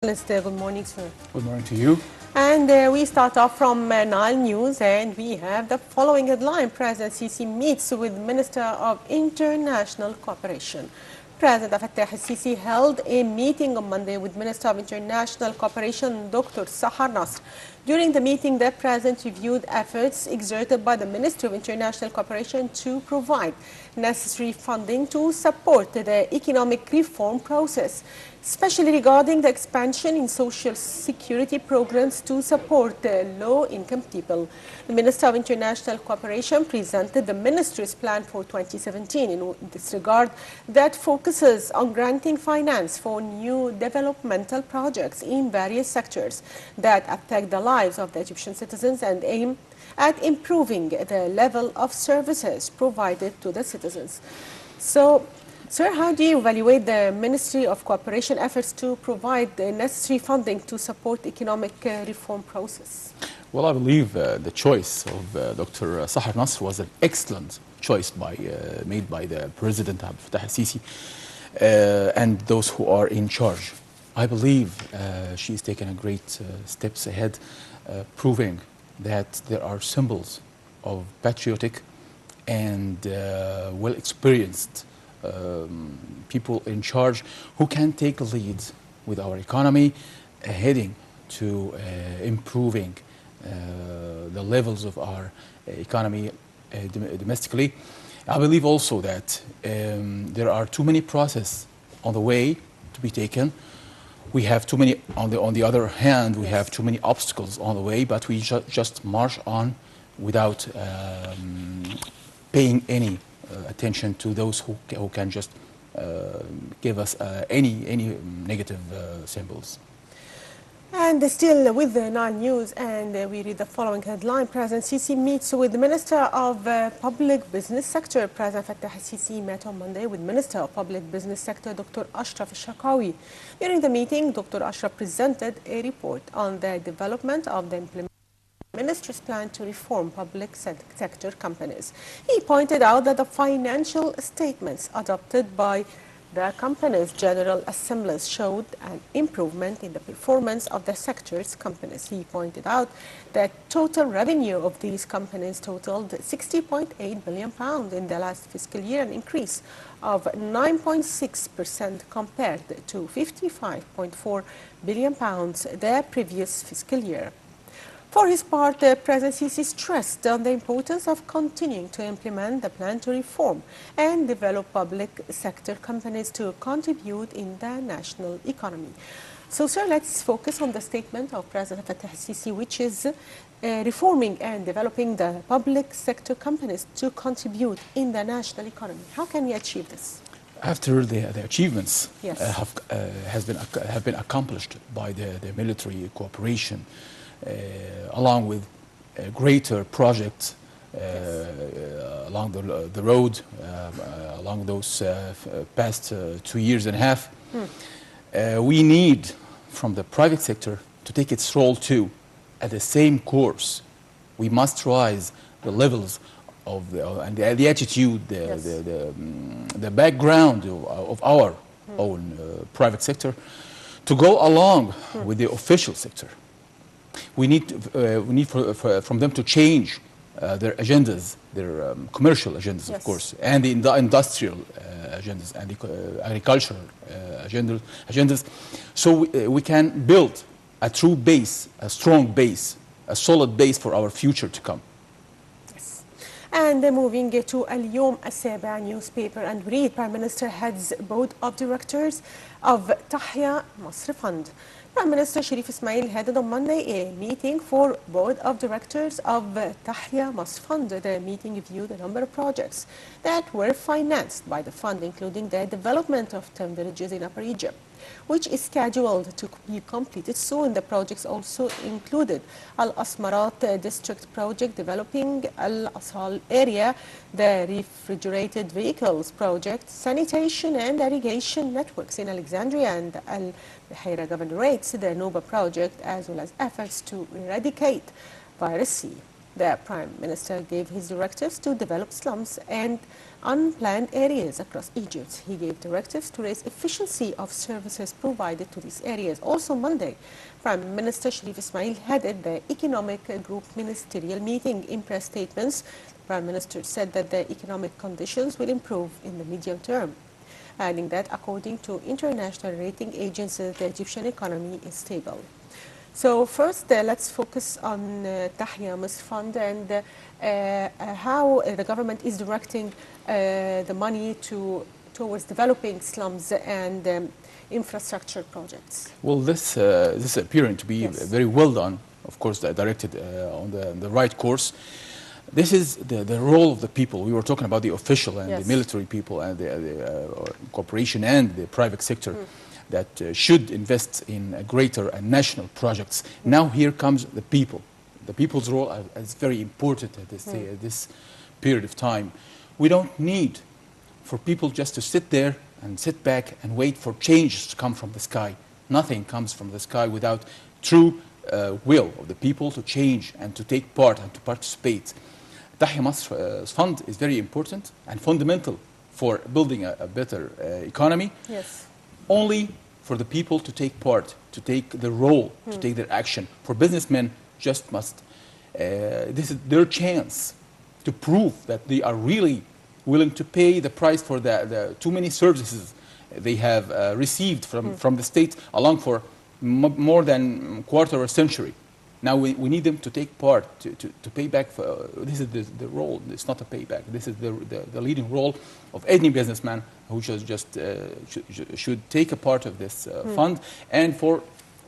Good morning, sir. Good morning to you. And we start off from Nile News, and we have the following headline. President Sisi meets with Minister of International Cooperation. President Fattah al-Sisi held a meeting on Monday with Minister of International Cooperation, Dr. Sahar Nasr. During the meeting, the President reviewed efforts exerted by the Ministry of International Cooperation to provide necessary funding to support the economic reform process, especially regarding the expansion in social security programs to support low-income people. The Minister of International Cooperation presented the Ministry's plan for 2017 in this regard that focuses on granting finance for new developmental projects in various sectors that affect the lives of the Egyptian citizens and aim at improving the level of services provided to the citizens. So, sir, how do you evaluate the Ministry of Cooperation efforts to provide the necessary funding to support economic reform process? Well, I believe the choice of Dr. Sahar Nasr was an excellent choice made by the President Fattah al-Sisi and those who are in charge. I believe she's taken a great steps ahead, proving that there are symbols of patriotic and well-experienced people in charge who can take the lead with our economy, heading to improving the levels of our economy domestically. I believe also that there are too many processes on the way to be taken. We have too many, on the other hand, we have too many obstacles on the way, but we just march on without paying any attention to those who can just give us any negative symbols. And still with the Nile News, and we read the following headline. President Sisi meets with the Minister of Public Business Sector. President Fattah al-Sisi met on Monday with Minister of Public Business Sector, Dr. Ashraf al-Sharqawi. During the meeting, Dr. Ashraf presented a report on the development of the implementation of the Ministry's plan to reform public sector companies. He pointed out that the financial statements adopted by the company's General Assemblies showed an improvement in the performance of the sector's companies. He pointed out that total revenue of these companies totaled £60.8 billion in the last fiscal year, an increase of 9.6% compared to £55.4 billion the previous fiscal year. For his part, President Sisi stressed on the importance of continuing to implement the plan to reform and develop public sector companies to contribute in the national economy. So, sir, let's focus on the statement of President Fattah al-Sisi, which is reforming and developing the public sector companies to contribute in the national economy. How can we achieve this? After the achievements Yes. have been accomplished by the military cooperation, along with greater projects along the road, along those past 2 years and a half, we need from the private sector to take its role too at the same course. We must rise the levels of and the attitude, the background of our own private sector to go along with the official sector. We need from them to change their agendas, their commercial agendas, of course, and the industrial agendas and the agricultural agendas, so we can build a true base, a strong base, a solid base for our future to come. Yes. And moving to Al-Yom As-Saba newspaper, and read Prime Minister heads board of directors of Tahya Masr Fund. Prime Minister Sharif Ismail headed on Monday a meeting for Board of Directors of Tahya Masr Fund. The meeting reviewed a number of projects that were financed by the fund, including the development of 10 villages in Upper Egypt, which is scheduled to be completed soon. The projects also included Al-Asmarat District Project, developing Al-Asal area, the refrigerated vehicles project, sanitation and irrigation networks in Alexandria and Al-Buhaira Governorates, the Nova project, as well as efforts to eradicate virus C. The Prime Minister gave his directives to develop slums and unplanned areas across Egypt. He gave directives to raise efficiency of services provided to these areas. Also Monday, Prime Minister Sharif Ismail headed the Economic Group Ministerial meeting. In press statements, the Prime Minister said that the economic conditions will improve in the medium term, adding that according to international rating agencies, the Egyptian economy is stable. So first, let's focus on Tahya Misr Fund and how the government is directing the money towards developing slums and infrastructure projects. Well, this appearing to be very well done, of course, directed on the right course. This is the role of the people. We were talking about the official and the military people and the corporation and the private sector that should invest in greater and national projects. Now here comes the people. The people's role is very important at this period of time. We don't need for people just to sit there and sit back and wait for changes to come from the sky. Nothing comes from the sky without true will of the people to change and to take part and to participate. Tahya Misr Fund is very important and fundamental for building a better economy. Yes. Only for the people to take part, to take the role, to take their action. For businessmen, just must. This is their chance to prove that they are really willing to pay the price for the too many services they have received from the state along for more than a quarter of a century. Now we need them to take part, to pay back. This is the role. It's not a payback. This is the leading role of any businessman who should take a part of this fund. And for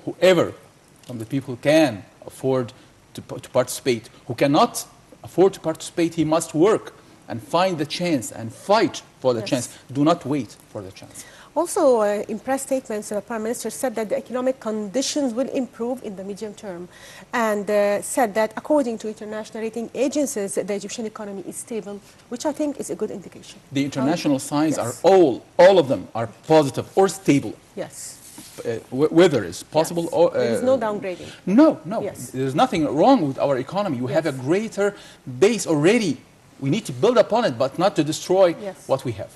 whoever from the people can afford to participate, who cannot afford to participate, he must work and find the chance and fight for the chance. Do not wait for the chance. Also, in press statements, the Prime Minister said that the economic conditions will improve in the medium term and said that according to international rating agencies, the Egyptian economy is stable, which I think is a good indication. The international signs are all of them are positive or stable. Yes. Whether it's possible or... there is no downgrading. No. Yes. There's nothing wrong with our economy. We have a greater base already. We need to build upon it, but not to destroy what we have.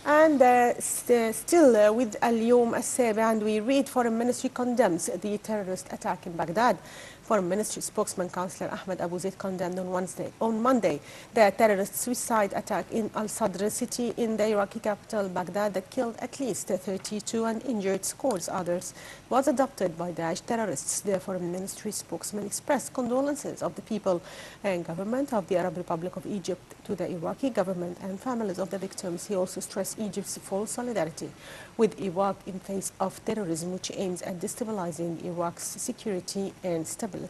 And still with Al-Yom Al-Sabi, and we read Foreign Ministry condemns the terrorist attack in Baghdad. Foreign Ministry spokesman Councillor Ahmed Abu Zaid condemned on Monday the terrorist suicide attack in Al-Sadr city in the Iraqi capital Baghdad that killed at least 32 and injured scores others. Was adopted by Daesh terrorists. The Foreign Ministry spokesman expressed condolences of the people and government of the Arab Republic of Egypt to the Iraqi government and families of the victims. He also stressed Egypt's full solidarity with Iraq in face of terrorism, which aims at destabilizing Iraq's security and stability.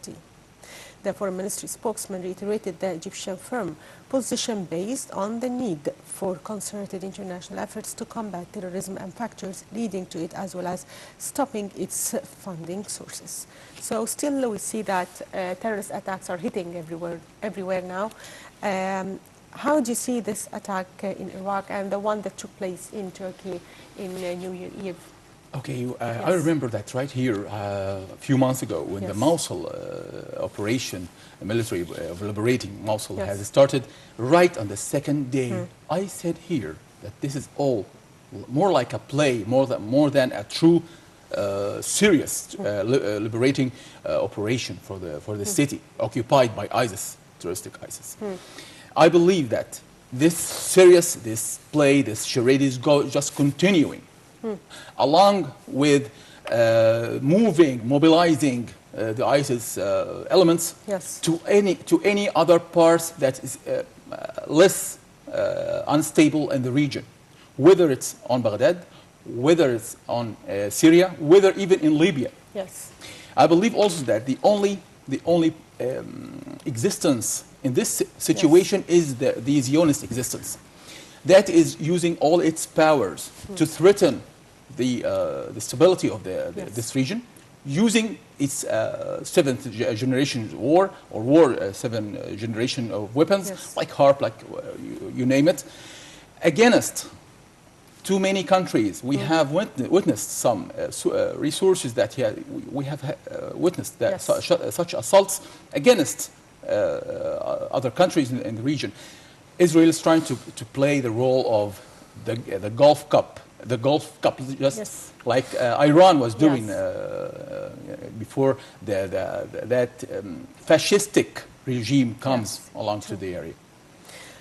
The Foreign Ministry spokesman reiterated the Egyptian firm position based on the need for concerted international efforts to combat terrorism and factors leading to it, as well as stopping its funding sources. So still we see that terrorist attacks are hitting everywhere now. How do you see this attack in Iraq and the one that took place in Turkey in New Year Eve? Okay, I remember that right here a few months ago when the Mosul operation, the military of liberating Mosul has started right on the second day. I said here that this is all more like a play, more than a true serious liberating operation for the city occupied by ISIS, terroristic ISIS. I believe that this play, this charade is just continuing, along with mobilizing the ISIS elements to any other parts that is less unstable in the region, whether it's on Baghdad, whether it's on Syria, whether even in Libya. Yes. I believe also that the only existence in this situation is the Zionist existence. That is using all its powers to threaten the stability of this region, using its seventh generation war seventh generation of weapons, like HARP, like you name it, against too many countries. We have witnessed some resources that we have witnessed that such assaults against other countries in the region. Israel is trying to play the role of the Gulf Cup. The Gulf Cup, just yes. like Iran was doing Yes. before that fascistic regime comes Yes. along to the area.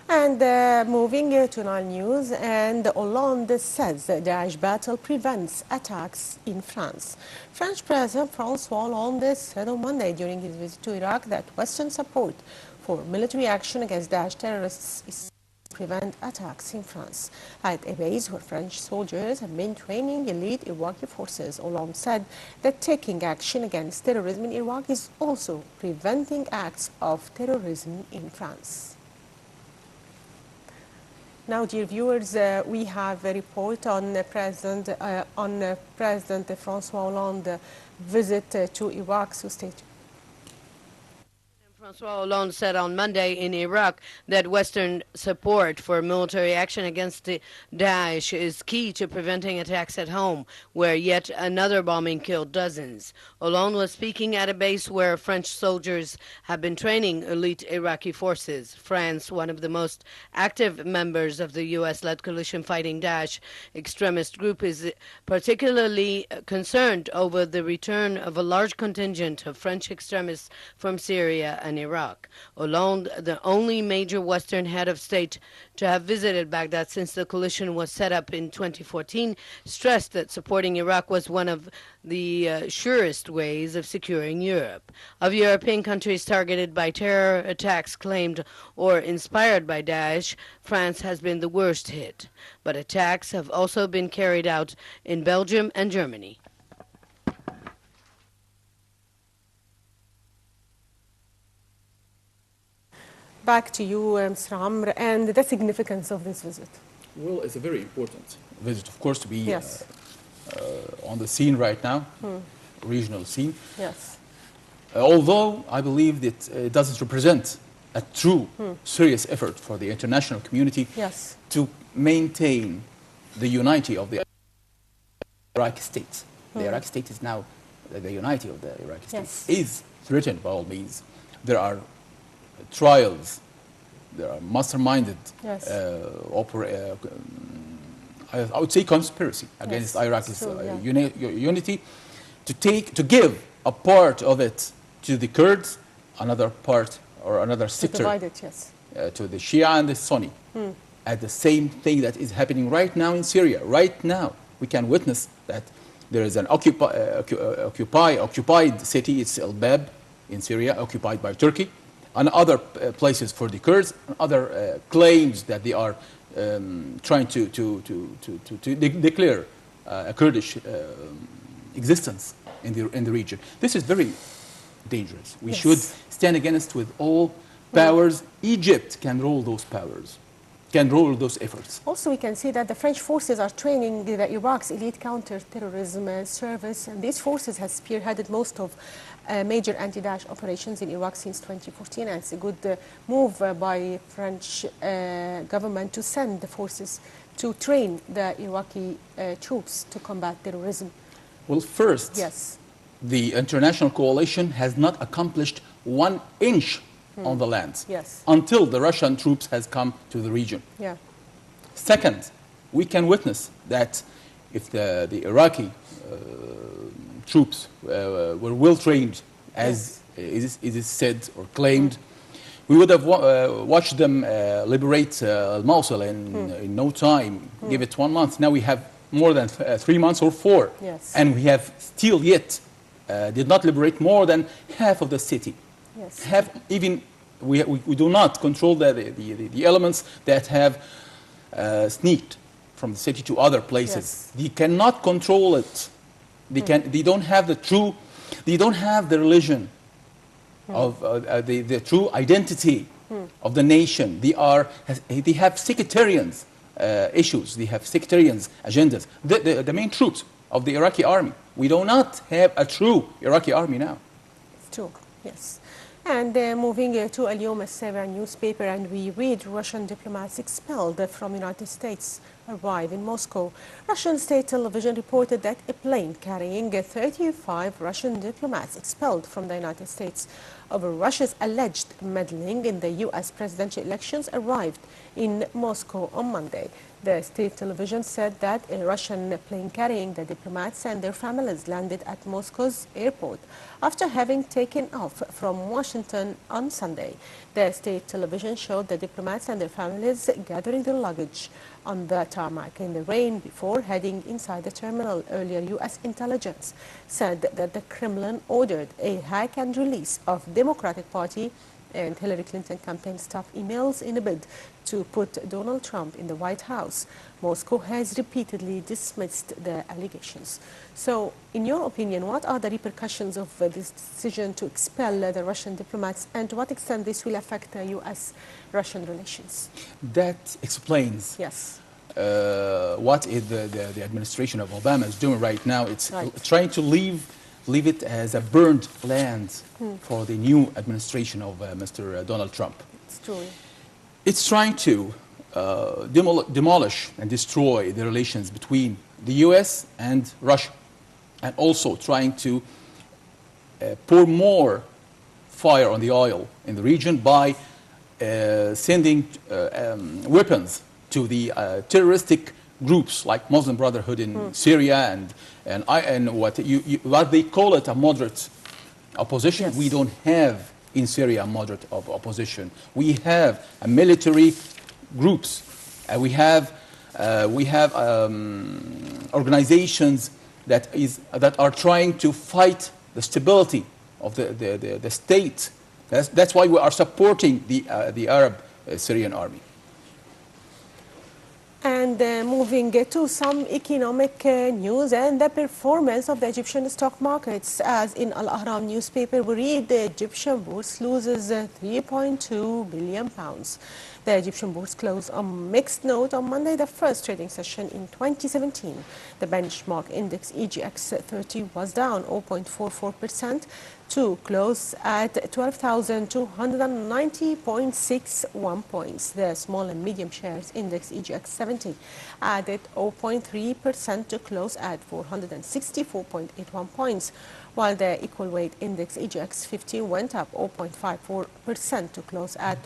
And moving to Nile News, and Hollande says Daesh battle prevents attacks in France. French President François Hollande said on Monday during his visit to Iraq that Western support for military action against Daesh terrorists is to prevent attacks in France. At a base where French soldiers have been training elite Iraqi forces, Hollande said that taking action against terrorism in Iraq is also preventing acts of terrorism in France. Now, dear viewers, we have a report on President François Hollande's visit to Iraq. So stay tuned. François Hollande said on Monday in Iraq that Western support for military action against Daesh is key to preventing attacks at home, where yet another bombing killed dozens. Hollande was speaking at a base where French soldiers have been training elite Iraqi forces. France, one of the most active members of the U.S.-led coalition fighting Daesh extremist group, is particularly concerned over the return of a large contingent of French extremists from Syria and Iraq. Hollande, the only major Western head of state to have visited Baghdad since the coalition was set up in 2014, stressed that supporting Iraq was one of the surest ways of securing Europe. Of European countries targeted by terror attacks claimed or inspired by Daesh, France has been the worst hit. But attacks have also been carried out in Belgium and Germany. Back to you, Mr. Amr, and the significance of this visit. Well, it's a very important visit, of course, to be Yes. On the scene right now, regional scene. Yes. Although I believe that it doesn't represent a true serious effort for the international community Yes. to maintain the unity of the Iraqi state. The Iraqi state is now, the unity of the Iraqi state Yes. is threatened by all means. There are trials, there are masterminded, Yes. I would say conspiracy against Yes, Iraq's true, yeah. unity, to give a part of it to the Kurds, another part or another sector Divided, yes. to the Shia and the Sunni. At the same thing that is happening right now in Syria. Right now, we can witness that there is an occupied city, it's El Bab in Syria, occupied by Turkey, and other places for the Kurds, and other claims that they are trying to declare a Kurdish existence in the region. This is very dangerous. We Yes. should stand against with all powers. Egypt can rule those powers, can rule those efforts. Also, we can see that the French forces are training the Iraq's elite counter-terrorism service, and these forces have spearheaded most of major anti-Daesh operations in Iraq since 2014. And it's a good move by French government to send the forces to train the Iraqi troops to combat terrorism. Well, first, Yes. the international coalition has not accomplished 1 inch on the land Yes. until the Russian troops has come to the region. Yeah. Second, we can witness that if the Iraqi troops were well trained, as it is said or claimed, we would have watched them liberate Mosul in no time, give it 1 month. Now we have more than 3 months or 4. Yes. And we have still yet did not liberate more than half of the city. Yes. Even we do not control the elements that have sneaked from the city to other places. Yes. They cannot control it. They don't have the true. They don't have the religion of the true identity of the nation. They have sectarians issues. They have sectarian agendas. The main troops of the Iraqi army. We do not have a true Iraqi army now. It's true. Yes. And moving to Al-Yom al-Sabah newspaper, and we read Russian diplomats expelled from United States arrive in Moscow. Russian state television reported that a plane carrying 35 Russian diplomats expelled from the United States over Russia's alleged meddling in the U.S. presidential elections arrived in Moscow on Monday. The state television said that a Russian plane carrying the diplomats and their families landed at Moscow's airport after having taken off from Washington on Sunday. The state television showed the diplomats and their families gathering their luggage on the tarmac in the rain before heading inside the terminal. Earlier, U.S. intelligence said that the Kremlin ordered a hack and release of Democratic Party and Hillary Clinton campaign staff emails in a bid to put Donald Trump in the White House. Moscow has repeatedly dismissed the allegations. So, in your opinion, what are the repercussions of this decision to expel the Russian diplomats, and to what extent this will affect U.S.-Russian relations? That explains Yes. what is the administration of Obama is doing right now. It's trying to leave it as a burned land for the new administration of Mr. Donald Trump. It's true. It's trying to demolish and destroy the relations between the U.S. and Russia, and also trying to pour more fire on the oil in the region by sending weapons to the terroristic groups like Muslim Brotherhood in Syria and what they call it a moderate opposition. Yes. We don't have in Syria a moderate opposition. We have a military groups. We have organizations that are trying to fight the stability of the state. That's why we are supporting the Arab Syrian army. And moving to some economic news and the performance of the Egyptian stock markets. As in Al-Ahram newspaper, we read the Egyptian bourse loses 3.2 billion pounds. The Egyptian bourse closed on mixed note on Monday, the first trading session in 2017. The benchmark index EGX 30 was down 0.44% to close at 12,290.61 points. The small and medium shares index EGX 70 added 0.3% to close at 464.81 points, while the equal weight index EGX 50 went up 0.54% to close at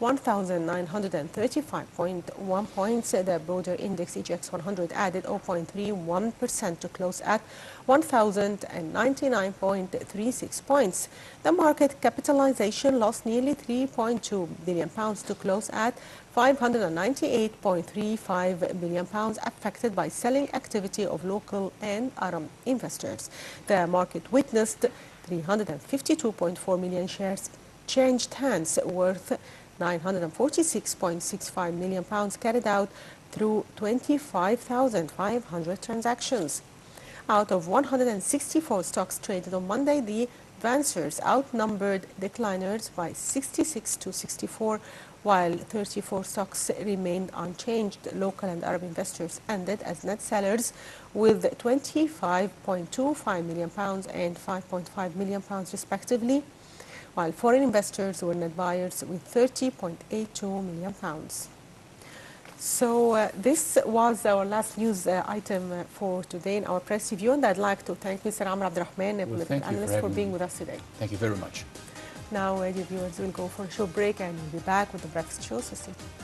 1,935.1 points. The broader index EGX 100 added 0.31% to close at 1,099.36 points. The market capitalization lost nearly 3.2 billion pounds to close at 598.35 billion pounds, affected by selling activity of local and Arab investors. The market witnessed 352.4 million shares changed hands worth 946.65 million pounds carried out through 25,500 transactions. Out of 164 stocks traded on Monday, the advancers outnumbered decliners by 66 to 64, while 34 stocks remained unchanged. Local and Arab investors ended as net sellers with 25.25 million pounds and 5.5 million pounds respectively, while foreign investors were net buyers with 30.82 million pounds. So this was our last news item for today in our press review, and I'd like to thank Mr. Amr Abdel Rahman, a political analyst, for being with us today. Thank you very much. Now, dear viewers, we'll go for a short break and we'll be back with the breakfast show. So stay tuned.